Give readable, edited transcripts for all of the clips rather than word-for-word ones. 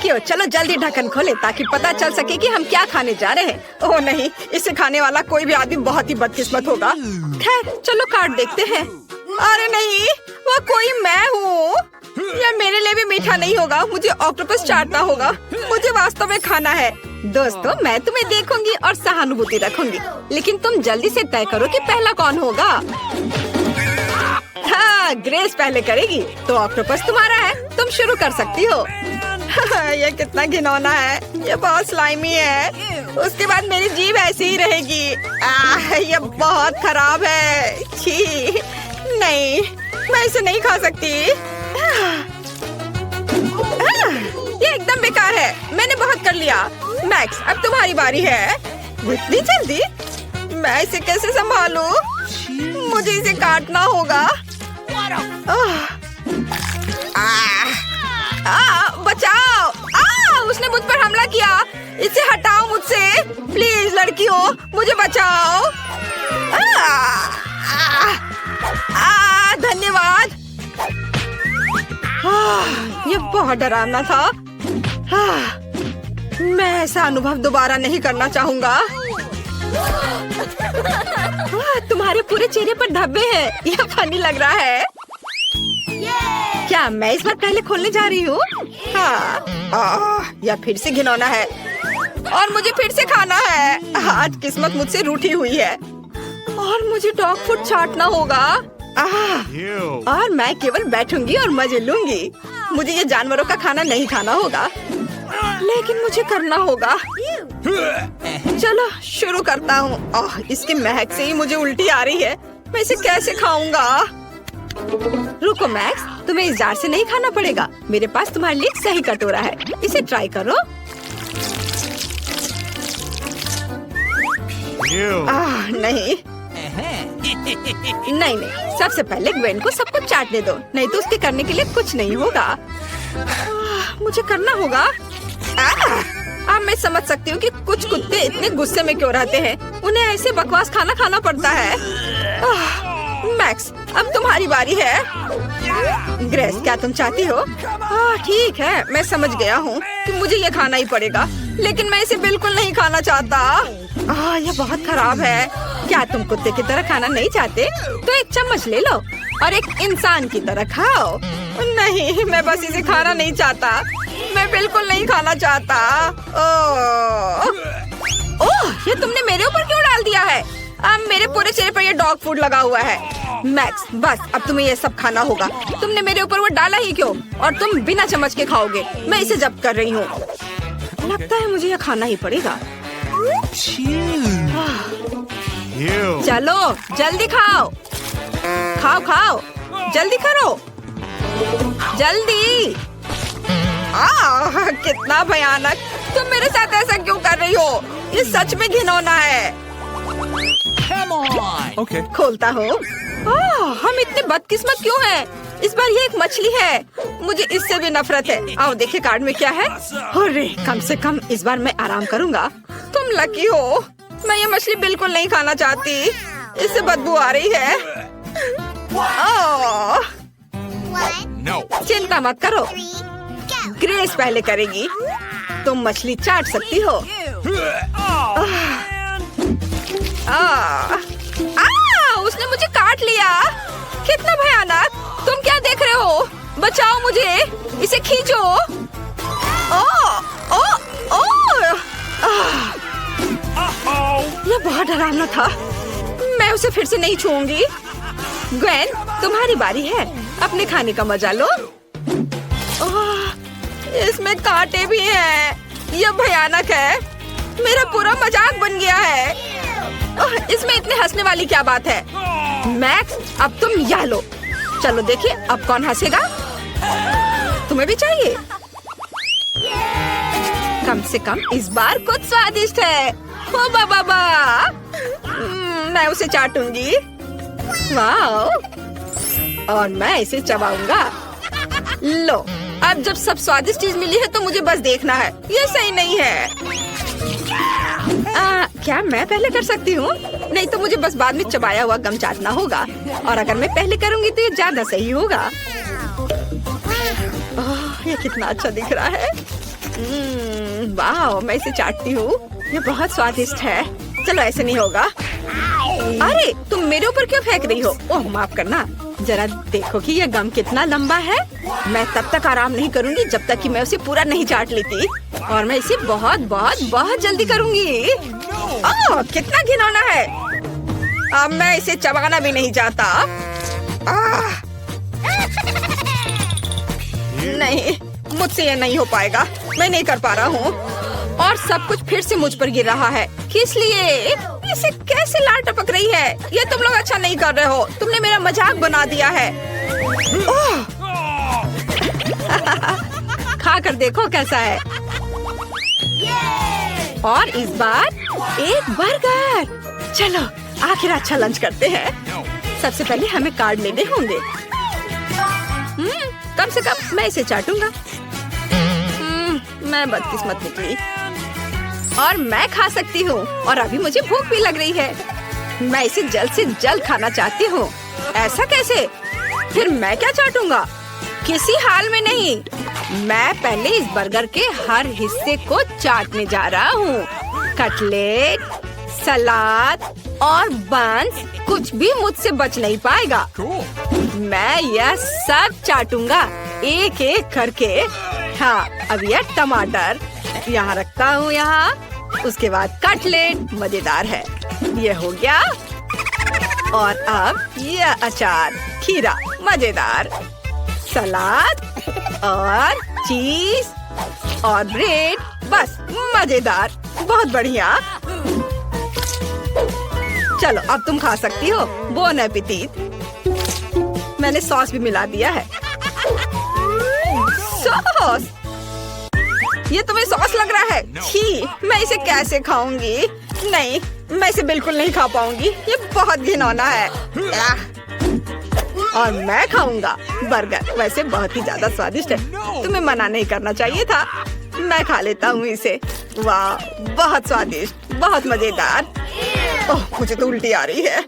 लड़कियों, चलो जल्दी ढक्कन खोले ताकि पता चल सके कि हम क्या खाने जा रहे हैं। ओह नहीं, इसे खाने वाला कोई भी आदमी बहुत ही बदकिस्मत होगा। खैर चलो कार्ड देखते हैं। अरे नहीं, वो कोई मैं हूँ। यह मेरे लिए भी मीठा नहीं होगा। मुझे ऑक्टोपस चाटना होगा। मुझे वास्तव में खाना है। दोस्तों, मैं तुम्हें देखूंगी और सहानुभूति रखूंगी, लेकिन तुम जल्दी से तय करो कि पहला कौन होगा। हाँ, ग्रेस पहले करेगी, तो ऑक्टोपस तुम्हारा है। तुम शुरू कर सकती हो। ये कितना घिनौना है। ये बहुत स्लाइमी है। उसके बाद मेरी जीभ ऐसी ही रहेगी। ये बहुत खराब है। छी, नहीं, मैं इसे नहीं खा सकती। ये एकदम बेकार है। मैंने बहुत कर लिया। मैक्स, अब तुम्हारी बारी है। इतनी जल्दी? मैं इसे कैसे संभालूं? मुझे इसे काटना होगा। बचाओ! उसने मुझ पर हमला किया। इसे हटाओ मुझसे, प्लीज लड़कियों, मुझे बचाओ। धन्यवाद। ये बहुत डरावना था। मैं ऐसा अनुभव दोबारा नहीं करना चाहूँगा। तुम्हारे पूरे चेहरे पर धब्बे हैं। यह फनी लग रहा है। क्या मैं इस बार पहले खोलने जा रही हूँ? हाँ, यह फिर से घिनौना है और मुझे फिर से खाना है। आज किस्मत मुझसे रूठी हुई है और मुझे डॉग फूड चाटना होगा। और मैं केवल बैठूंगी और मजे लूंगी। मुझे ये जानवरों का खाना नहीं खाना होगा, लेकिन मुझे करना होगा। चलो शुरू करता हूँ। इसकी महक से ही मुझे उल्टी आ रही है। मैं इसे कैसे खाऊंगा? रुको मैक्स, तुम्हें इस जार से नहीं खाना पड़ेगा। मेरे पास तुम्हारे लिए सही कटोरा है। इसे ट्राई करो। नहीं नहीं नहीं, सबसे पहले ग्वेन को सब कुछ चाटने दो, नहीं तो उसके करने के लिए कुछ नहीं होगा। मुझे करना होगा। अब मैं समझ सकती हूँ कि कुछ कुत्ते इतने गुस्से में क्यों रहते हैं। उन्हें ऐसे बकवास खाना खाना पड़ता है। मैक्स, अब तुम्हारी बारी है। ग्रेस, क्या तुम चाहती हो? ठीक है, मैं समझ गया हूँ कि मुझे ये खाना ही पड़ेगा, लेकिन मैं इसे बिल्कुल नहीं खाना चाहता। ये बहुत खराब है। क्या तुम कुत्ते की तरह खाना नहीं चाहते? तो एक चम्मच ले लो और एक इंसान की तरह खाओ। नहीं, मैं बस इसे खाना नहीं चाहता। मैं बिल्कुल नहीं खाना चाहता। ओह, ये तुमने मेरे ऊपर क्यों डाल दिया है? अब मेरे पूरे चेहरे पर ये डॉग फूड लगा हुआ है। मैक्स, बस अब तुम्हें ये सब खाना होगा। तुमने मेरे ऊपर वो डाला ही क्यों? और तुम बिना चम्मच के खाओगे। मैं इसे जब्त कर रही हूँ। लगता है मुझे ये खाना ही पड़ेगा। चलो जल्दी खाओ, खाओ खाओ, जल्दी करो, जल्दी। कितना भयानक। तुम मेरे साथ ऐसा क्यों कर रही हो? ये सच में घिनौना है। Okay. खोलता हो। हम इतने बदकिस्मत क्यों हैं? इस बार ये एक मछली है। मुझे इससे भी नफरत है। आओ देखे कार्ड में क्या है। अरे, कम से कम इस बार मैं आराम करूँगा। तुम लकी हो। मैं ये मछली बिल्कुल नहीं खाना चाहती। इससे बदबू आ रही है। No. चिंता मत करो, ग्रेस पहले करेगी। तुम मछली चाट सकती हो। उसने मुझे काट लिया। कितना भयानक। तुम क्या देख रहे हो? बचाओ मुझे, इसे खींचो। यह बहुत डरावना था। मैं उसे फिर से नहीं छूऊंगी। ग्वेन, तुम्हारी बारी है। अपने खाने का मजा लो। इसमें कांटे भी हैं। यह भयानक है। मेरा पूरा मजाक बन गया है। इसमें इतने हंसने वाली क्या बात है? मैक्स, अब तुम यह लो। चलो देखिए अब कौन हंसेगा। तुम्हें भी चाहिए? कम से कम इस बार कुछ स्वादिष्ट है। ओ बाबा, मैं उसे चाटूंगी। वाह, और मैं इसे चबाऊंगा। लो, अब जब सब स्वादिष्ट चीज मिली है तो मुझे बस देखना है। ये सही नहीं है। क्या मैं पहले कर सकती हूँ? नहीं तो मुझे बस बाद में चबाया हुआ गम चाटना होगा। और अगर मैं पहले करूँगी तो ये ज्यादा सही होगा। ये कितना अच्छा दिख रहा है। वाह, मैं इसे चाटती हूँ। ये बहुत स्वादिष्ट है। चलो ऐसे नहीं होगा। अरे तुम मेरे ऊपर क्यों फेंक रही हो? ओह माफ करना। जरा देखो कि ये गम कितना लंबा है। मैं तब तक आराम नहीं करूँगी जब तक कि मैं उसे पूरा नहीं चाट लेती। और मैं इसे बहुत बहुत बहुत जल्दी करूँगी। ओह कितना घिनौना है। अब मैं इसे चबाना भी नहीं चाहता। नहीं, मुझसे ये नहीं हो पाएगा। मैं नहीं कर पा रहा हूँ। और सब कुछ फिर से मुझ पर गिर रहा है। किस लिए? इसे कैसे लार टपक रही है? ये तुम लोग अच्छा नहीं कर रहे हो। तुमने मेरा मजाक बना दिया है। खा कर देखो कैसा है। और इस बार एक बर्गर। चलो आखिर अच्छा लंच करते हैं। सबसे पहले हमें कार्ड लेने होंगे। कम से कम मैं इसे चाटूंगा। मैं बदकिस्मत निकली। और मैं खा सकती हूँ। और अभी मुझे भूख भी लग रही है। मैं इसे जल्द से जल्द खाना चाहती हूँ। ऐसा कैसे? फिर मैं क्या चाटूंगा? किसी हाल में नहीं। मैं पहले इस बर्गर के हर हिस्से को चाटने जा रहा हूँ। कटलेट, सलाद और बंस, कुछ भी मुझसे बच नहीं पाएगा। मैं यह सब चाटूंगा एक एक करके। हाँ, अब यह टमाटर यहाँ रखता हूँ यहाँ। उसके बाद कटलेट मजेदार है। ये हो गया। और अब यह अचार, खीरा मजेदार, सलाद और चीज और ब्रेड, बस मजेदार, बहुत बढ़िया। चलो अब तुम खा सकती हो। Bone appétit. मैंने सॉस भी मिला दिया है। सॉस? ये तुम्हें सॉस लग रहा है? छी, मैं इसे कैसे खाऊंगी? नहीं, मैं इसे बिल्कुल नहीं खा पाऊंगी। ये बहुत घिनौना है। और मैं खाऊंगा बर्गर। वैसे बहुत ही ज्यादा स्वादिष्ट है। तुम्हें मना नहीं करना चाहिए था। मैं खा लेता हूँ इसे। वाह, बहुत स्वादिष्ट, बहुत मजेदार। ओह, मुझे तो उल्टी आ रही है।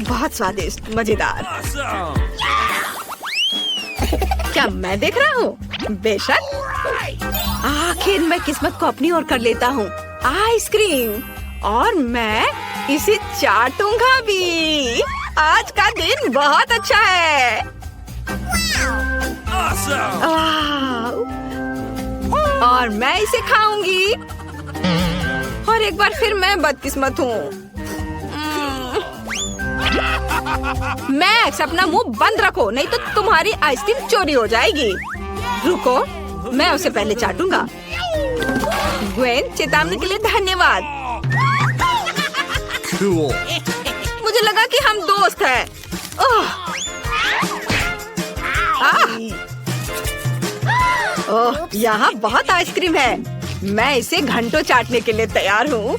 बहुत स्वादिष्ट, मजेदार। क्या मैं देख रहा हूँ? बेशक। आखिर मैं किस्मत को अपनी ओर कर लेता हूँ। आइसक्रीम। और मैं इसे चाटूंगा भी। आज का दिन बहुत अच्छा है। और मैं इसे खाऊंगी। और एक बार फिर मैं बदकिस्मत हूँ। मैक्स, अपना मुंह बंद रखो, नहीं तो तुम्हारी आइसक्रीम चोरी हो जाएगी। रुको, मैं उसे पहले चाटूंगा। ग्वेन, चेतावनी के लिए धन्यवाद। Cool. मुझे लगा कि हम दोस्त हैं। ओह, यहाँ बहुत आइसक्रीम है। मैं इसे घंटों चाटने के लिए तैयार हूँ।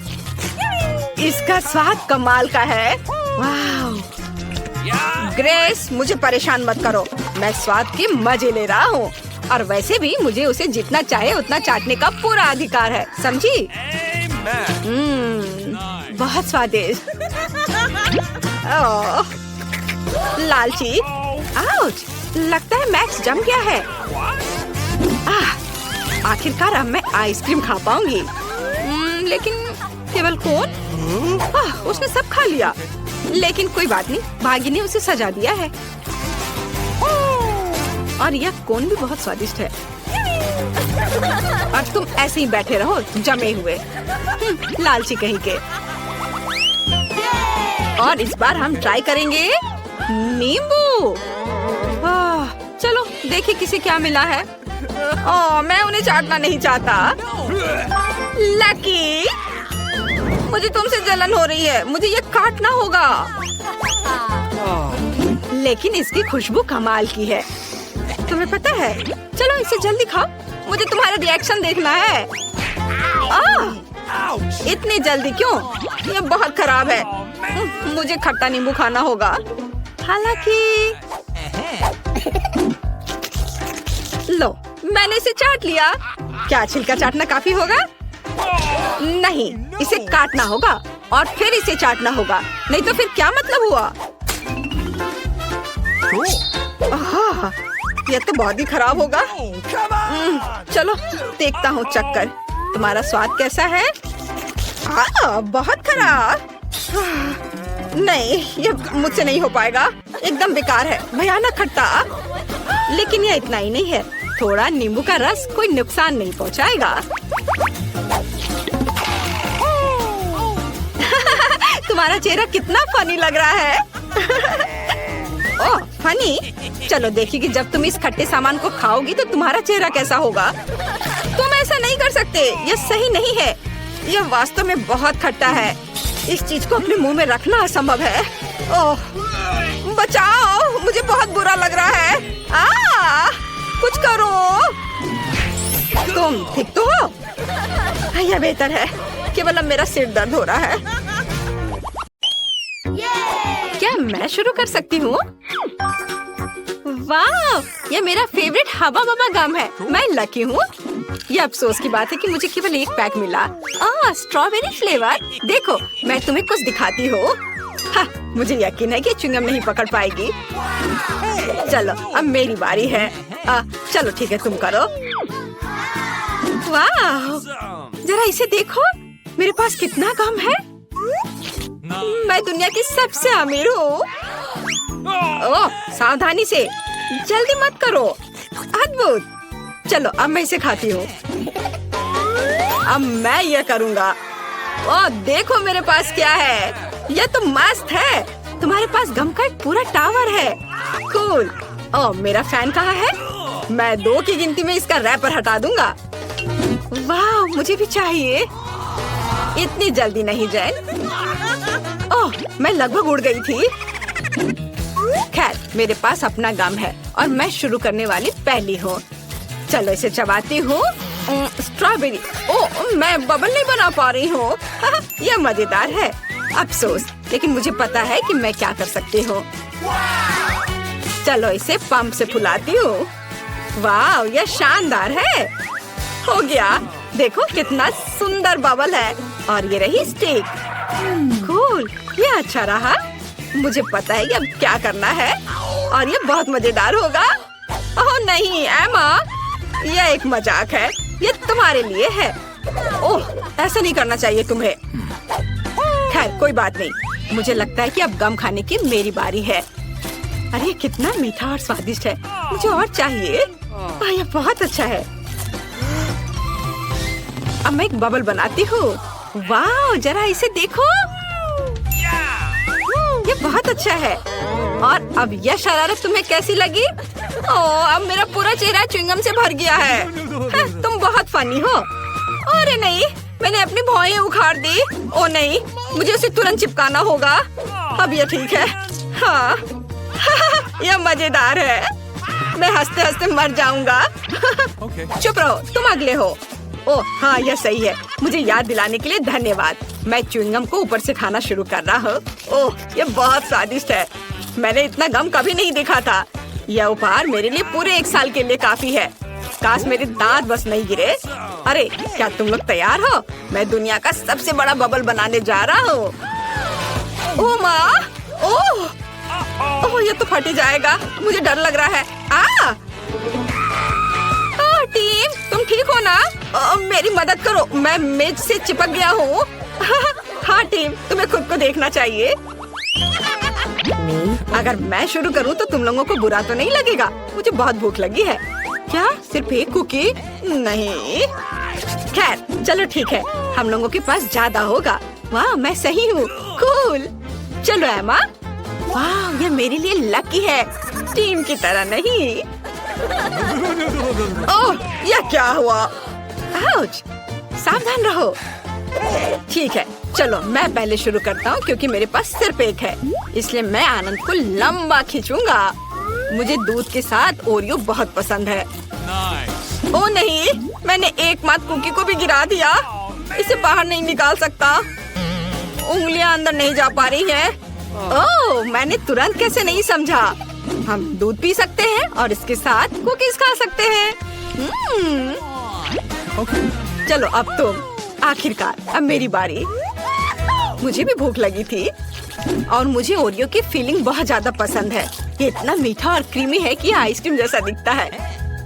इसका स्वाद कमाल का है। वाह। ग्रेस, मुझे परेशान मत करो। मैं स्वाद के मजे ले रहा हूँ। और वैसे भी मुझे उसे जितना चाहे उतना चाटने का पूरा अधिकार है, समझी? बहुत स्वादिष्ट। ओह, लालची। आउच, लगता है मैक्स जम गया है। आखिरकार अब मैं आइसक्रीम खा पाऊंगी। लेकिन केवल कौन? उसने सब खा लिया। लेकिन कोई बात नहीं, भागी ने उसे सजा दिया है। और यह कोन भी बहुत स्वादिष्ट है। और तुम ऐसे ही बैठे रहो जमे हुए, लालची कहीं के। और इस बार हम ट्राई करेंगे नींबू। चलो देखिए किसे क्या मिला है। मैं उन्हें चाटना नहीं चाहता। लकी, मुझे तुमसे जलन हो रही है। मुझे ये काटना होगा। लेकिन इसकी खुशबू कमाल की है। तुम्हें पता है? चलो इसे जल्दी खाओ। मुझे तुम्हारा रिएक्शन देखना है। इतनी जल्दी क्यों? ये बहुत खराब है। मुझे खट्टा नींबू खाना होगा। हालांकि लो, मैंने इसे चाट लिया। क्या छिलका चाटना काफी होगा? नहीं, इसे काटना होगा और फिर इसे चाटना होगा। नहीं तो फिर क्या मतलब हुआ? यह तो बहुत ही खराब होगा। चलो देखता हूँ चक्कर। तुम्हारा स्वाद कैसा है? बहुत खराब। नहीं, ये मुझसे नहीं हो पाएगा। एकदम बेकार है, भयानक खट्टा। लेकिन ये इतना ही नहीं है, थोड़ा नींबू का रस कोई नुकसान नहीं पहुँचाएगा। तुम्हारा चेहरा कितना फनी लग रहा है। ओह फनी, चलो देखिए कि जब तुम इस खट्टे सामान को खाओगी तो तुम्हारा चेहरा कैसा होगा। तुम ऐसा नहीं कर सकते, यह सही नहीं है। यह वास्तव में बहुत खट्टा है। इस चीज को अपने मुंह में रखना असंभव है। ओह बचाओ, मुझे बहुत बुरा लग रहा है। कुछ करो। तुम ठीक तो हो? यह बेहतर है, केवल अब मेरा सिर दर्द हो रहा है। क्या मैं शुरू कर सकती हूँ? वाह, ये मेरा फेवरेट हवा बबा गम है। मैं लकी हूँ। ये अफसोस की बात है कि मुझे केवल एक पैक मिला। Strawberry flavour. देखो, मैं तुम्हें कुछ दिखाती हूँ। मुझे यकीन है कि च्युइंगम नहीं पकड़ पाएगी। चलो अब मेरी बारी है। चलो ठीक है, तुम करो। वाह, जरा इसे देखो, मेरे पास कितना गम है। मैं दुनिया की सबसे अमीर हूँ। ओह सावधानी से, जल्दी मत करो। अद्भुत। चलो अब मैं इसे खाती हूँ। अब मैं ये करूँगा। ओह देखो मेरे पास क्या है। यह तो मस्त है। तुम्हारे पास गम का एक पूरा टावर है। कूल। ओह मेरा फैन कहाँ है? मैं 2 की गिनती में इसका रैपर हटा दूंगा। वाह, मुझे भी चाहिए। इतनी जल्दी नहीं जैन। ओह मैं लगभग उड़ गई थी। खैर मेरे पास अपना गम है और मैं शुरू करने वाली पहली हूँ। चलो इसे चबाती हूँ। स्ट्रॉबेरी। ओह मैं बबल नहीं बना पा रही हूँ। यह मजेदार है। अफसोस, लेकिन मुझे पता है कि मैं क्या कर सकती हूँ। चलो इसे पंप से फुलाती हूँ। वाह, यह शानदार है। हो गया। देखो कितना सुंदर बबल है। और ये रही स्टिक। कूल, ये अच्छा रहा। मुझे पता है कि अब क्या करना है और ये बहुत मजेदार होगा। ओह नहीं एमा, यह एक मजाक है। ये तुम्हारे लिए है। ओह ऐसा नहीं करना चाहिए तुम्हें। खैर कोई बात नहीं। मुझे लगता है कि अब गम खाने की मेरी बारी है। अरे कितना मीठा और स्वादिष्ट है। मुझे और चाहिए। यह बहुत अच्छा है। अब मैं एक बबल बनाती हूँ। वाह, जरा इसे देखो। ये बहुत अच्छा है। और अब यह शरारत तुम्हें कैसी लगी? ओह अब मेरा पूरा चेहरा च्युइंगम से भर गया है। तुम बहुत फनी हो। अरे नहीं, मैंने अपनी भौहें उखाड़ दी। ओ नहीं, मुझे उसे तुरंत चिपकाना होगा। अब यह ठीक है। हाँ यह मजेदार है। मैं हंसते हंसते मर जाऊंगा। चुप रहो, तुम अगले हो। ओह हाँ, यह सही है। मुझे याद दिलाने के लिए धन्यवाद। मैं च्युइंगम को ऊपर से खाना शुरू कर रहा हूँ। ओह यह बहुत स्वादिष्ट है। मैंने इतना गम कभी नहीं देखा था। यह उपहार मेरे लिए पूरे 1 साल के लिए काफी है। काश मेरे दांत बस नहीं गिरे। अरे क्या तुम लोग तैयार हो? मैं दुनिया का सबसे बड़ा बबल बनाने जा रहा हूँ। ओह माँ, ओह ये तो फट ही जाएगा। मुझे डर लग रहा है। टीम तुम ठीक हो ना? मेरी मदद करो, मैं मेज से चिपक गया हूँ। हाँ टीम, तुम्हें खुद को देखना चाहिए। अगर मैं शुरू करूँ तो तुम लोगों को बुरा तो नहीं लगेगा? मुझे बहुत भूख लगी है। क्या सिर्फ एक कुकी? नहीं। खैर चलो ठीक है, हम लोगों के पास ज्यादा होगा। वाह मैं सही हूँ। कूल। चलो एमा। वाह ये मेरे लिए लकी है, टीम की तरह नहीं। ओह यह क्या हुआ? आउच, सावधान रहो। ठीक है चलो मैं पहले शुरू करता हूँ क्योंकि मेरे पास सिर्फ एक है, इसलिए मैं आनंद को लंबा खींचूंगा। मुझे दूध के साथ ओरियो बहुत पसंद है। Nice. ओ नहीं, मैंने एकमात्र कुकी को भी गिरा दिया। इसे बाहर नहीं निकाल सकता। उंगलियां अंदर नहीं जा पा रही हैं। ओह मैंने तुरंत कैसे नहीं समझा। हम दूध पी सकते हैं और इसके साथ कुकीज खा सकते हैं। चलो अब तुम। आखिरकार अब मेरी बारी। मुझे भी भूख लगी थी और मुझे ओरियो की फीलिंग बहुत ज्यादा पसंद है। ये इतना मीठा और क्रीमी है कि आइसक्रीम जैसा दिखता है।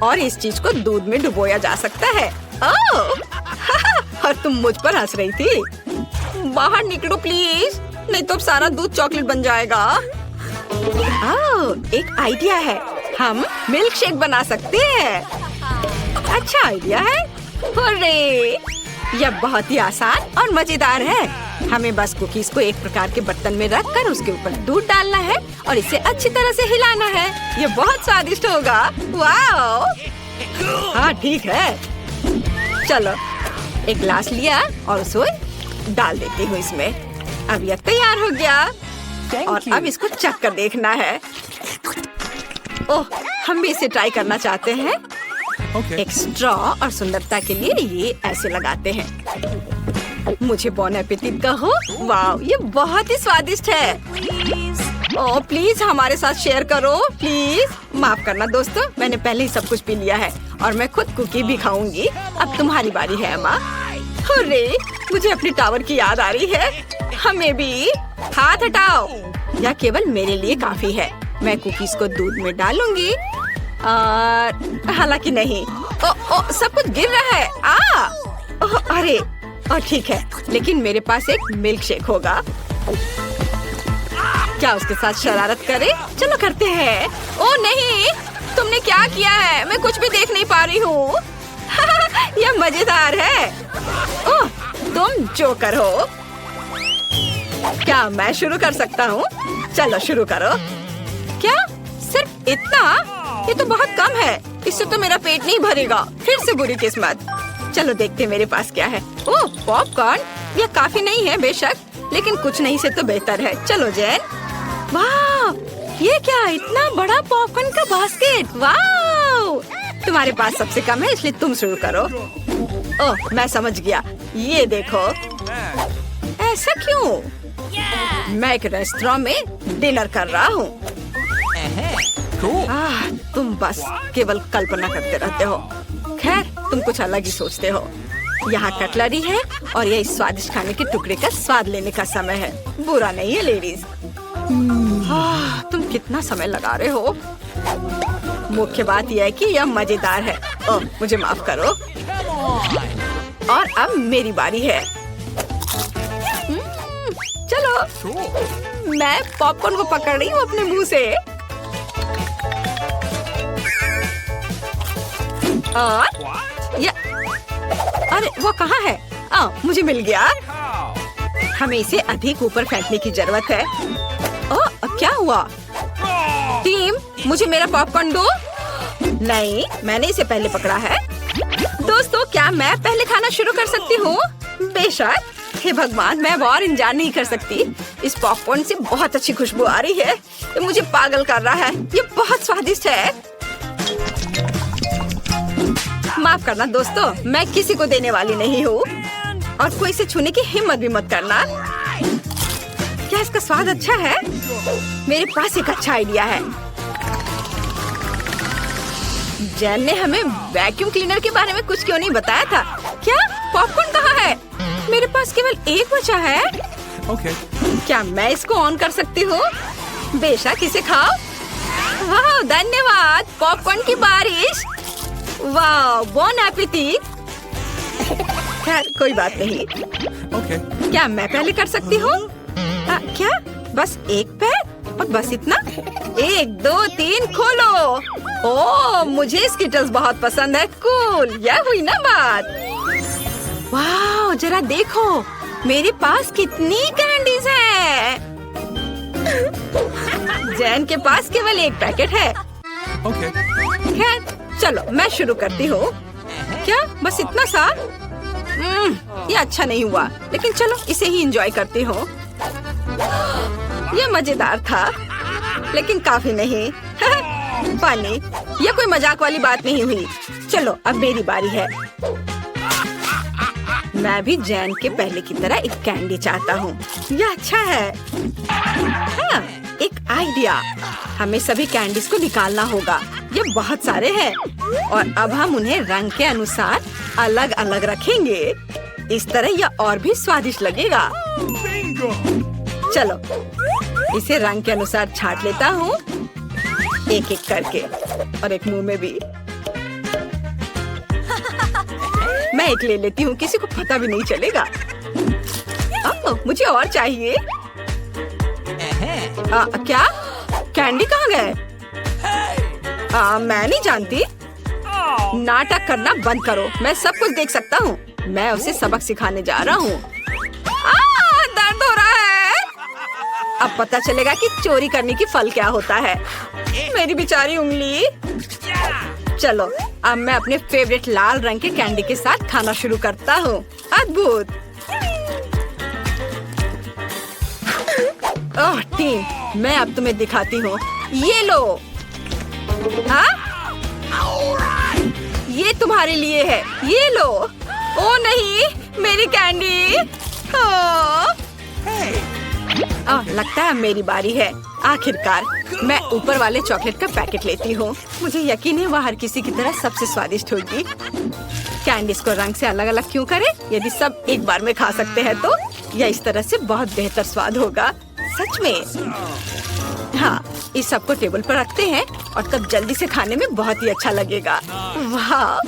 और इस चीज को दूध में डुबोया जा सकता है। ओह! और तुम मुझ पर हंस रही थी। बाहर निकलो प्लीज, नहीं तो सारा दूध चॉकलेट बन जाएगा। ओह, एक आइडिया है, हम मिल्क शेक बना सकते हैं। अच्छा आइडिया है। अरे यह बहुत ही आसान और मजेदार है। हमें बस कुकीज को एक प्रकार के बर्तन में रखकर उसके ऊपर दूध डालना है और इसे अच्छी तरह से हिलाना है। यह बहुत स्वादिष्ट होगा। वाओ! हाँ ठीक है। चलो एक गिलास लिया और उसे डाल देती हूँ इसमें। अब यह तैयार हो गया और अब इसको चख कर देखना है। ओह, हम भी इसे ट्राई करना चाहते हैं। एक स्ट्रॉ और सुंदरता के लिए ये ऐसे लगाते हैं। मुझे बॉन एपेटिट कहो। वाओ, ये बहुत ही स्वादिष्ट है। ओह प्लीज हमारे साथ शेयर करो प्लीज। माफ करना दोस्तों, मैंने पहले ही सब कुछ पी लिया है और मैं खुद कुकी भी खाऊंगी। अब तुम्हारी बारी है अम्मा। अरे मुझे अपनी टावर की याद आ रही है। हमें भी। हाथ हटाओ, यह केवल मेरे लिए काफी है। मैं कुकीज को दूध में डालूंगी और हालांकि नहीं। ओ, सब कुछ गिर रहा है। ओह, अरे ठीक है, लेकिन मेरे पास एक मिल्क शेक होगा। क्या उसके साथ शरारत करे? चलो करते हैं। ओह नहीं, तुमने क्या किया है? मैं कुछ भी देख नहीं पा रही हूँ। यह मजेदार है। ओह, तुम जोकर हो। क्या मैं शुरू कर सकता हूँ? चलो शुरू करो। क्या सिर्फ इतना? ये तो बहुत कम है। इससे तो मेरा पेट नहीं भरेगा। फिर से बुरी किस्मत। चलो देखते हैं मेरे पास क्या है। ओह पॉपकॉर्न, यह काफी नहीं है बेशक, लेकिन कुछ नहीं से तो बेहतर है। चलो जैन। वाह, ये क्या इतना बड़ा पॉपकॉर्न का बास्केट। वाह, तुम्हारे पास सबसे कम है इसलिए तुम शुरू करो। ओह मैं समझ गया, ये देखो। ऐसा क्यों? मैं एक रेस्टोरेंट में डिनर कर रहा हूँ। तुम बस केवल कल्पना करते रहते हो। खैर तुम कुछ अलग ही सोचते हो। यहाँ कटलरी है और यह स्वादिष्ट खाने के टुकड़े का स्वाद लेने का समय है। बुरा नहीं है लेडीज। तुम कितना समय लगा रहे हो। मुख्य बात यह है कि यह मजेदार है। ओह मुझे माफ करो। और अब मेरी बारी है। चलो मैं पॉपकॉर्न को पकड़ रही हूँ अपने मुंह से और ये अरे वो कहाँ है? मुझे मिल गया। हमें इसे अधिक ऊपर फेंकने की जरूरत है। क्या हुआ? टीम मुझे मेरा पॉपकॉर्न दो। नहीं, मैंने इसे पहले पकड़ा है। दोस्तों क्या मैं पहले खाना शुरू कर सकती हूँ? बेशक। हे भगवान, मैं अब और इंतजार नहीं कर सकती। इस पॉपकॉर्न से बहुत अच्छी खुशबू आ रही है। ये मुझे पागल कर रहा है। ये बहुत स्वादिष्ट है। माफ करना दोस्तों, मैं किसी को देने वाली नहीं हूँ और कोई इसे छूने की हिम्मत भी मत करना। क्या इसका स्वाद अच्छा है? मेरे पास एक अच्छा आइडिया है। जैन ने हमें वैक्यूम क्लीनर के बारे में कुछ क्यों नहीं बताया था? क्या पॉपकॉर्न कहाँ है? मेरे पास केवल एक बचा है। क्या मैं इसको ऑन कर सकती हूँ? बेशक, इसे खाओ। वाह धन्यवाद, पॉपकॉर्न की बारिश। वाह बॉन एपेटिट। खैर कोई बात नहीं। क्या मैं पहले कर सकती हूँ? क्या बस एक पैर और बस इतना? 1 2 3 खोलो। ओह मुझे स्किटल्स बहुत पसंद है। कूल, यह हुई ना बात। वाह जरा देखो मेरे पास कितनी कैंडीज हैं। जैन के पास केवल एक पैकेट है। खैर चलो मैं शुरू करती हूँ। क्या बस इतना सा? ये अच्छा नहीं हुआ, लेकिन चलो इसे ही एंजॉय करती हूँ। ये मजेदार था, लेकिन काफी नहीं। पानी, ये कोई मजाक वाली बात नहीं हुई। चलो अब मेरी बारी है। मैं भी जैन के पहले की तरह एक कैंडी चाहता हूँ। यह अच्छा है। हाँ, एक आइडिया। हमें सभी कैंडीज को निकालना होगा। ये बहुत सारे हैं और अब हम उन्हें रंग के अनुसार अलग अलग रखेंगे। इस तरह यह और भी स्वादिष्ट लगेगा। चलो इसे रंग के अनुसार छांट लेता हूँ, एक एक करके, और एक मुंह में भी। मैं एक ले लेती हूँ, किसी को पता भी नहीं चलेगा। मुझे और चाहिए। क्या कैंडी कहाँ गए? मैं नहीं जानती। नाटक करना बंद करो, मैं सब कुछ देख सकता हूँ। मैं उसे सबक सिखाने जा रहा हूँ। दर्द हो रहा है। अब पता चलेगा कि चोरी करने की फल क्या होता है। मेरी बेचारी उंगली। चलो अब मैं अपने फेवरेट लाल रंग के कैंडी के साथ खाना शुरू करता हूँ। अद्भुत। ओह टीम, मैं अब तुम्हें दिखाती हूँ। ये लो। हाँ? ये तुम्हारे लिए है, ये लो। ओ नहीं, मेरी कैंडी। लगता है मेरी बारी है। आखिरकार मैं ऊपर वाले चॉकलेट का पैकेट लेती हूँ। मुझे यकीन है वह हर किसी की तरह सबसे स्वादिष्ट होगी। कैंडीज को रंग से अलग अलग क्यों करें? यदि सब एक बार में खा सकते हैं तो यह इस तरह से बहुत बेहतर स्वाद होगा। सच में। हाँ, इस सब को टेबल पर रखते हैं और तब जल्दी से खाने में बहुत ही अच्छा लगेगा। वाह!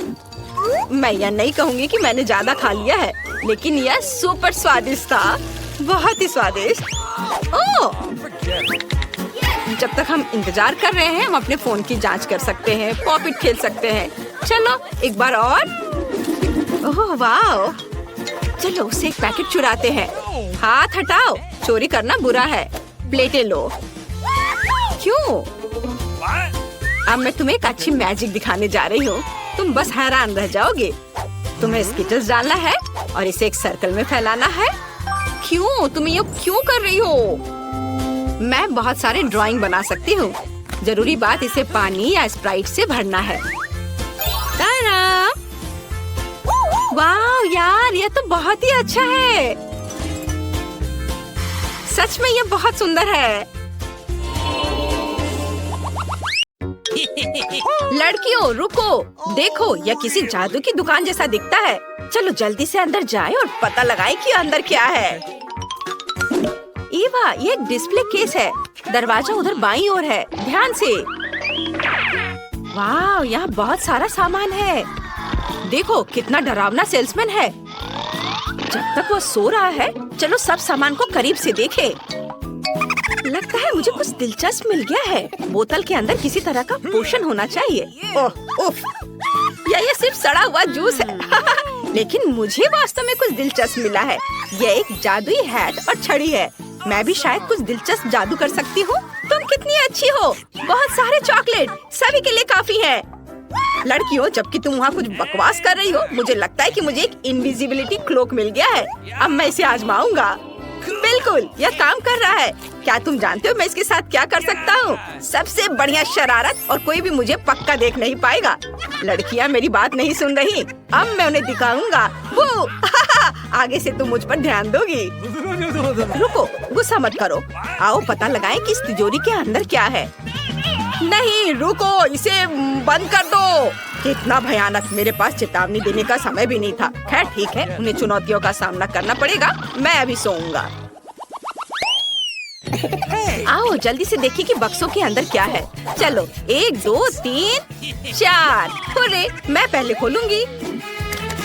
मैं यह नहीं कहूँगी कि मैंने ज्यादा खा लिया है, लेकिन यह सुपर स्वादिष्ट था, बहुत ही स्वादिष्ट। ओह! जब तक हम इंतजार कर रहे हैं, हम अपने फोन की जांच कर सकते हैं, पॉपिट खेल सकते हैं। चलो एक बार और। ओह वाह! चलो उसे एक पैकेट चुराते हैं। हाथ हटाओ, चोरी करना बुरा है। प्लेटें लो। क्यों? अब मैं तुम्हें एक अच्छी मैजिक दिखाने जा रही हूँ। तुम बस हैरान रह जाओगे। तुम्हें स्किटल्स डालना है और इसे एक सर्कल में फैलाना है। क्यों? तुम ये क्यों कर रही हो? मैं बहुत सारे ड्राइंग बना सकती हूँ। जरूरी बात इसे पानी या स्प्राइट से भरना है। तारा! वाह यार, ये तो बहुत ही अच्छा है। सच में ये बहुत सुंदर है। लड़कियों रुको, देखो यह किसी जादू की दुकान जैसा दिखता है। चलो जल्दी से अंदर जाएं और पता लगाएं कि अंदर क्या है। ईवा, ये एक डिस्प्ले केस है। दरवाजा उधर बाईं ओर है, ध्यान से। वाह, यहाँ बहुत सारा सामान है। देखो कितना डरावना सेल्समैन है। जब तक वो सो रहा है, चलो सब सामान को करीब से देखें। लगता है मुझे कुछ दिलचस्प मिल गया है। बोतल के अंदर किसी तरह का पोषण होना चाहिए। ओह उफ, ये सिर्फ सड़ा हुआ जूस है। लेकिन मुझे वास्तव में कुछ दिलचस्प मिला है। यह एक जादुई हैट और छड़ी है। मैं भी शायद कुछ दिलचस्प जादू कर सकती हूँ। तुम कितनी अच्छी हो। बहुत सारे चॉकलेट, सभी के लिए काफी है। लड़कियों, जबकि तुम वहाँ कुछ बकवास कर रही हो, मुझे लगता है कि मुझे एक इनविजिबिलिटी क्लोक मिल गया है। अब मैं इसे आजमाऊंगा। बिल्कुल, यह काम कर रहा है। क्या तुम जानते हो मैं इसके साथ क्या कर सकता हूँ? सबसे बढ़िया शरारत, और कोई भी मुझे पक्का देख नहीं पाएगा। लड़कियाँ मेरी बात नहीं सुन रही। अब मैं उन्हें दिखाऊंगा। आगे से तुम मुझ पर ध्यान दोगी। रुको, गुस्सा मत करो। आओ पता लगाएं कि इस तिजोरी के अंदर क्या है। नहीं रुको, इसे बंद कर दो। कितना भयानक, मेरे पास चेतावनी देने का समय भी नहीं था। खैर ठीक है, उन्हें चुनौतियों का सामना करना पड़ेगा। मैं अभी सोऊंगा। आओ जल्दी से देखिए कि बक्सों के अंदर क्या है। चलो 1 2 3 4। हुर्रे, मैं पहले खोलूंगी।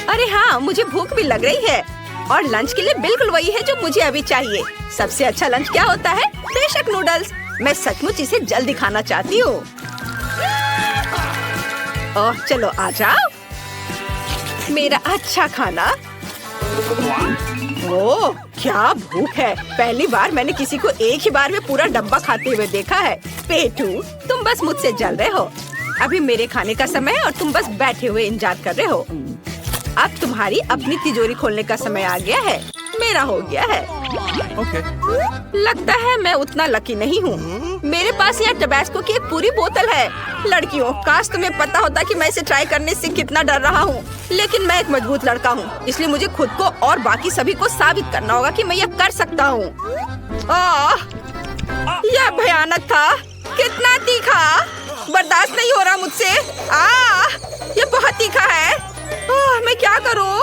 अरे हाँ, मुझे भूख भी लग रही है और लंच के लिए बिल्कुल वही है जो मुझे अभी चाहिए। सबसे अच्छा लंच क्या होता है? बेशक नूडल्स। मैं सचमुच इसे जल्दी खाना चाहती हूँ। ओह चलो आ जाओ, मेरा अच्छा खाना। ओह क्या भूख है। पहली बार मैंने किसी को एक ही बार में पूरा डब्बा खाते हुए देखा है। पेटू, तुम बस मुझसे जल रहे हो। अभी मेरे खाने का समय है और तुम बस बैठे हुए इंतजार कर रहे हो। अब तुम्हारी अपनी तिजोरी खोलने का समय आ गया है। मेरा हो गया है। लगता है मैं उतना लकी नहीं हूँ। मेरे पास यहाँ टबैस्को की एक पूरी बोतल है। लड़कियों, काश तुम्हें पता होता कि मैं इसे ट्राई करने से कितना डर रहा हूँ। लेकिन मैं एक मजबूत लड़का हूँ, इसलिए मुझे खुद को और बाकी सभी को साबित करना होगा कि मैं यह कर सकता हूँ। यह भयानक था। कितना तीखा, बर्दाश्त नहीं हो रहा मुझसे। यह बहुत तीखा है। मैं क्या करूँ?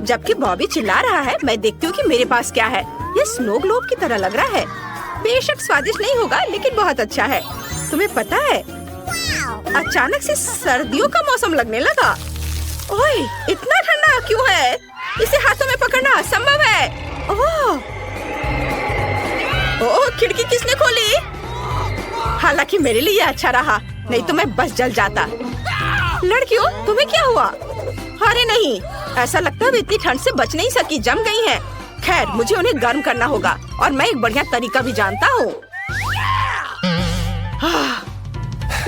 जबकि बॉबी चिल्ला रहा है, मैं देखती हूँ कि मेरे पास क्या है। यह स्नो ग्लोब की तरह लग रहा है। बेशक स्वादिष्ट नहीं होगा, लेकिन बहुत अच्छा है। तुम्हें पता है, अचानक से सर्दियों का मौसम लगने लगा। ओए, इतना क्यों है? इसे हाथों में पकड़ना असंभव है। ओह, ओह, खिड़की किसने खोली? हालांकि मेरे लिए अच्छा रहा, नहीं तो मैं बस जल जाता। लड़कियों, तुम्हें क्या हुआ? अरे नहीं, ऐसा लगता है वे इतनी ठंड से बच नहीं सकी, जम गई हैं। खैर, मुझे उन्हें गर्म करना होगा और मैं एक बढ़िया तरीका भी जानता हूँ।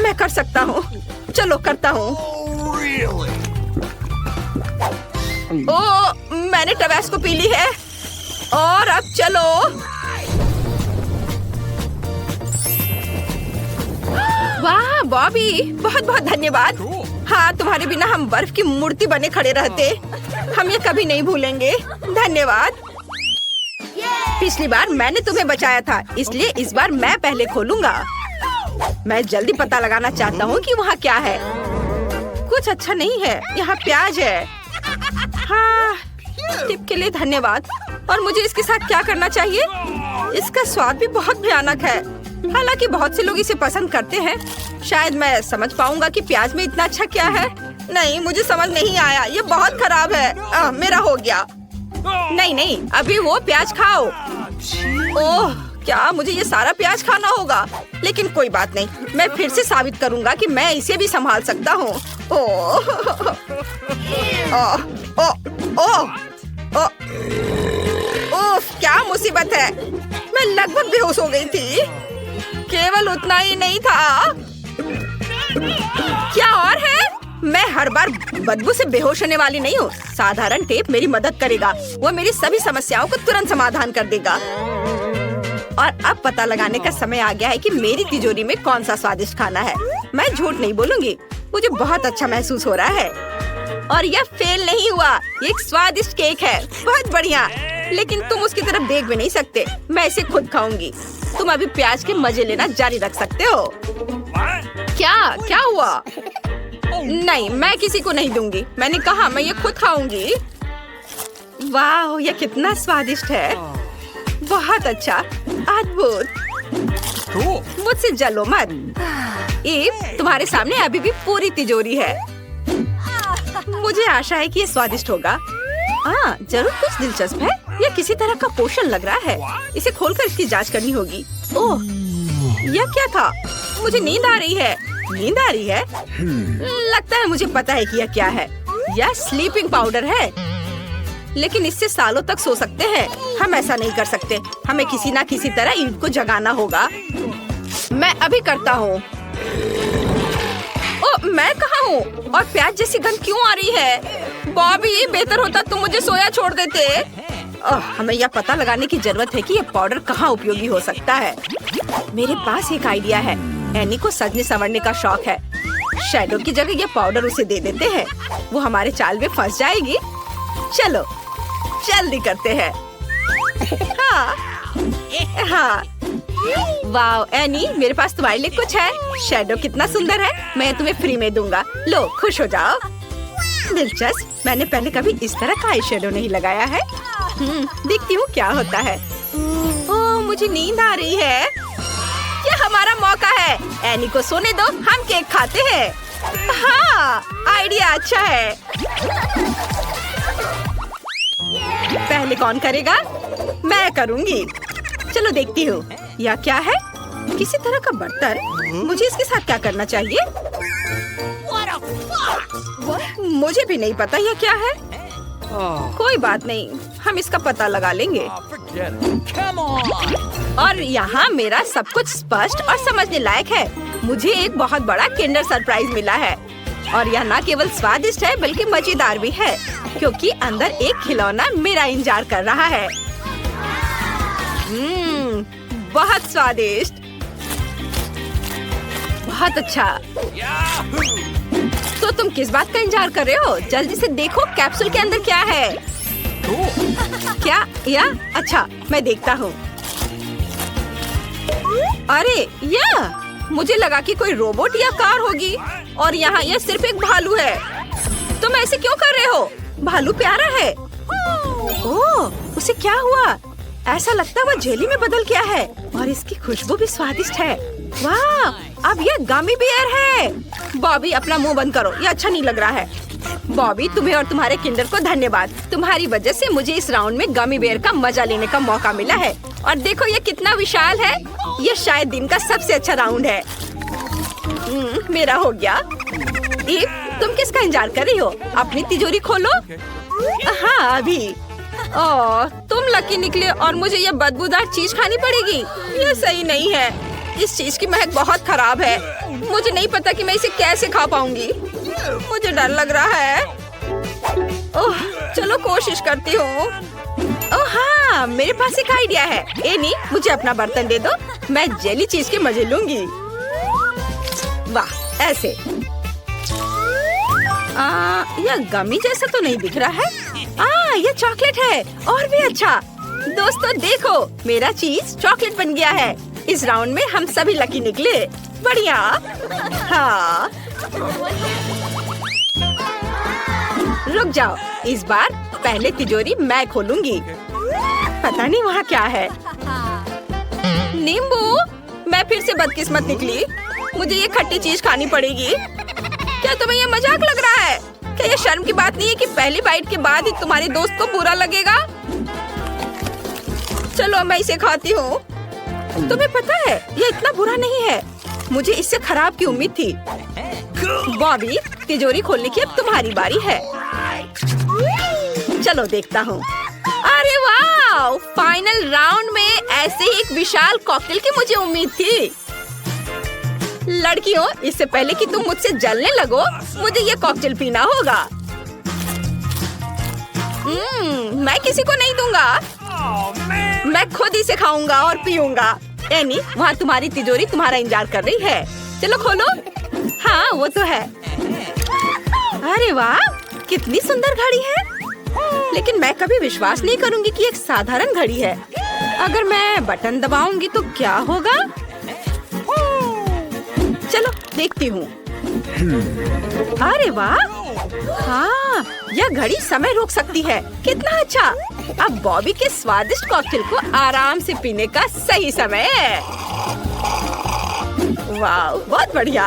मैं कर सकता हूँ। चलो करता हूँ। Really? ओह, मैंने टबैस्को पी ली है और अब चलो। वाह बॉबी, बहुत बहुत धन्यवाद। Cool. हाँ, तुम्हारे बिना हम बर्फ की मूर्ति बने खड़े रहते। हम ये कभी नहीं भूलेंगे। धन्यवाद। पिछली बार मैंने तुम्हें बचाया था, इसलिए इस बार मैं पहले खोलूंगा। मैं जल्दी पता लगाना चाहता हूँ कि वहाँ क्या है। कुछ अच्छा नहीं है, यहाँ प्याज है। हाँ, टिप के लिए धन्यवाद। और मुझे इसके साथ क्या करना चाहिए? इसका स्वाद भी बहुत भयानक है। हालांकि बहुत से लोग इसे पसंद करते हैं। शायद मैं समझ पाऊंगा कि प्याज में इतना अच्छा क्या है। नहीं, मुझे समझ नहीं आया। ये बहुत खराब है। मेरा हो गया। नहीं नहीं, अभी वो प्याज खाओ। ओह, क्या मुझे ये सारा प्याज खाना होगा? लेकिन कोई बात नहीं, मैं फिर से साबित करूंगा कि मैं इसे भी संभाल सकता हूँ। ओह, ओह, ओह, ओह, ओह, ओह, क्या मुसीबत है। मैं लगभग बेहोश हो गई थी। केवल उतना ही नहीं था। क्या और है? मैं हर बार बदबू से बेहोश होने वाली नहीं हूँ। साधारण टेप मेरी मदद करेगा। वो मेरी सभी समस्याओं को तुरंत समाधान कर देगा। और अब पता लगाने का समय आ गया है कि मेरी तिजोरी में कौन सा स्वादिष्ट खाना है। मैं झूठ नहीं बोलूंगी, मुझे बहुत अच्छा महसूस हो रहा है। और यह फेल नहीं हुआ। ये एक स्वादिष्ट केक है, बहुत बढ़िया। लेकिन तुम उसकी तरफ देख भी नहीं सकते। मैं इसे खुद खाऊंगी। तुम अभी प्याज के मजे लेना जारी रख सकते हो। क्या क्या हुआ? नहीं, मैं किसी को नहीं दूंगी। मैंने कहा मैं ये खुद खाऊंगी। वाह, ये कितना स्वादिष्ट है। बहुत अच्छा, अद्भुत। Cool. मुझसे जलो मत। ईव, तुम्हारे सामने अभी भी पूरी तिजोरी है। मुझे आशा है कि ये स्वादिष्ट होगा। हाँ, जरूर कुछ दिलचस्प है। यह किसी तरह का पोषण लग रहा है। इसे खोलकर इसकी जांच करनी होगी। ओह, यह क्या था? मुझे नींद आ रही है। नींद आ रही है? लगता है मुझे पता है कि यह क्या है। यह स्लीपिंग पाउडर है। लेकिन इससे सालों तक सो सकते हैं। हम ऐसा नहीं कर सकते। हमें किसी ना किसी तरह ईव को जगाना होगा। मैं अभी करता हूँ। ओह, मैं कहाँ हूँ? और प्याज जैसी गंध क्यों आ रही है? बॉबी, बेहतर होता तुम मुझे सोया छोड़ देते। हमें यह पता लगाने की जरूरत है कि यह पाउडर कहाँ उपयोगी हो सकता है। मेरे पास एक आइडिया है। एनी को सजने संवरने का शौक है। शैडो की जगह ये पाउडर उसे दे देते हैं। वो हमारे चाल में फंस जाएगी। चलो जल्दी करते हैं। हाँ, हाँ। वाह एनी, मेरे पास तुम्हारे लिए कुछ है। शैडो कितना सुंदर है। मैं तुम्हें फ्री में दूंगा। लो, खुश हो जाओ। दिलचस्प, मैंने पहले कभी इस तरह का आई शेडो नहीं लगाया है। देखती हूँ क्या होता है। ओह, मुझे नींद आ रही है। ये हमारा मौका है। एनी को सोने दो, हम केक खाते हैं। हाँ, आइडिया अच्छा है। पहले कौन करेगा? मैं करूँगी। चलो देखती हूँ। यह क्या है? किसी तरह का बर्तन। मुझे इसके साथ क्या करना चाहिए? मुझे भी नहीं पता यह क्या है। कोई बात नहीं, हम इसका पता लगा लेंगे। Forget it. Come on. और यहाँ मेरा सब कुछ स्पष्ट और समझने लायक है। मुझे एक बहुत बड़ा किंडर सरप्राइज मिला है। और यह न केवल स्वादिष्ट है बल्कि मजेदार भी है, क्योंकि अंदर एक खिलौना मेरा इंतजार कर रहा है। बहुत स्वादिष्ट, बहुत अच्छा। Yahoo! तो तुम किस बात का इंतजार कर रहे हो? जल्दी से देखो कैप्सूल के अंदर क्या है। Cool. क्या? या अच्छा, मैं देखता हूँ। अरे यह, मुझे लगा कि कोई रोबोट या कार होगी। और यहाँ यह सिर्फ एक भालू है। तुम ऐसे क्यों कर रहे हो? भालू प्यारा है। ओह, उसे क्या हुआ? ऐसा लगता है वह जेली में बदल गया है। और इसकी खुशबू भी स्वादिष्ट है। वाह, अब यह गमी बियर है। बॉबी, अपना मुंह बंद करो, ये अच्छा नहीं लग रहा है। बॉबी, तुम्हें और तुम्हारे किंडर को धन्यवाद। तुम्हारी वजह से मुझे इस राउंड में गमी बेयर का मजा लेने का मौका मिला है। और देखो ये कितना विशाल है। ये शायद दिन का सबसे अच्छा राउंड है। मेरा हो गया। ईव, तुम किसका इंतजार कर रही हो? अपनी तिजोरी खोलो। हाँ अभी। ओह, तुम लकी निकले और मुझे ये बदबूदार चीज खानी पड़ेगी। ये सही नहीं है। इस चीज की महक बहुत खराब है। मुझे नहीं पता कि मैं इसे कैसे खा पाऊंगी। मुझे डर लग रहा है। ओह, चलो कोशिश करती हूँ। ओह हाँ, मेरे पास एक आइडिया है। एनी, मुझे अपना बर्तन दे दो। मैं जेली चीज के मजे लूंगी। वाह, ऐसे। यह गमी जैसा तो नहीं दिख रहा है। यह चॉकलेट है और भी अच्छा। दोस्तों देखो, मेरा चीज चॉकलेट बन गया है। इस राउंड में हम सभी लकी निकले। बढ़िया। हाँ, रुक जाओ। इस बार पहले तिजोरी मैं खोलूंगी। पता नहीं वहाँ क्या है। नींबू, मैं फिर से बदकिस्मत निकली। मुझे ये खट्टी चीज खानी पड़ेगी। क्या तुम्हें ये मजाक लग रहा है? क्या ये शर्म की बात नहीं है कि पहली बाइट के बाद ही तुम्हारे दोस्त को बुरा लगेगा? चलो मैं इसे खाती हूँ। तुम्हें पता है ये इतना बुरा नहीं है। मुझे इससे खराब की उम्मीद थी। बॉबी, तिजोरी खोलने की अब तुम्हारी बारी है। चलो देखता हूँ। अरे वाह! फाइनल राउंड में ऐसे ही एक विशाल कॉकटेल की मुझे उम्मीद थी। लड़कियों, इससे पहले कि तुम मुझसे जलने लगो, मुझे ये कॉकटेल पीना होगा। मैं किसी को नहीं दूंगा। मैं खुद इसे खाऊंगा और पीऊंगा। एनी, वहाँ तुम्हारी तिजोरी तुम्हारा इंतजार कर रही है। चलो खोलो। हाँ, वो तो है। अरे वाह, कितनी सुंदर घड़ी है। लेकिन मैं कभी विश्वास नहीं करूंगी कि एक साधारण घड़ी है। अगर मैं बटन दबाऊंगी तो क्या होगा? चलो देखती हूँ। अरे वाह! हाँ, यह घड़ी समय रोक सकती है। कितना अच्छा! अब बॉबी के स्वादिष्ट कॉकटेल को आराम से पीने का सही समय है। वाह, बहुत बढ़िया।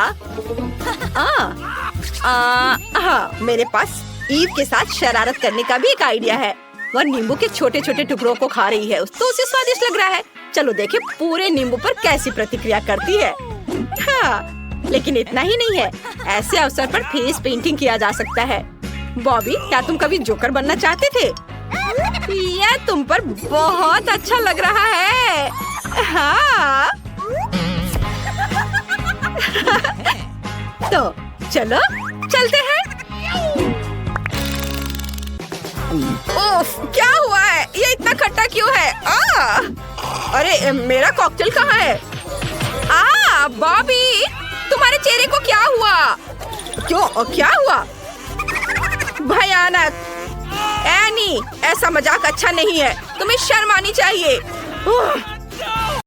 हाँ, मेरे पास ईव के साथ शरारत करने का भी एक आइडिया है। वह नींबू के छोटे छोटे टुकड़ों को खा रही है, तो उसे स्वादिष्ट लग रहा है। चलो देखें पूरे नींबू पर कैसी प्रतिक्रिया करती है। हाँ, लेकिन इतना ही नहीं है। ऐसे अवसर पर फेस पेंटिंग किया जा सकता है। बॉबी, क्या तुम कभी जोकर बनना चाहते थे? यह तुम पर बहुत अच्छा लग रहा है। हाँ। तो चलो चलते हैं। ओफ, क्या हुआ है? ये इतना खट्टा क्यों है? अरे मेरा कॉकटेल कहाँ है? बॉबी, तुम्हारे चेहरे को क्या हुआ? क्यों? क्या हुआ? भयानक। एनी, ऐसा मजाक अच्छा नहीं है। तुम्हें शर्म आनी चाहिए।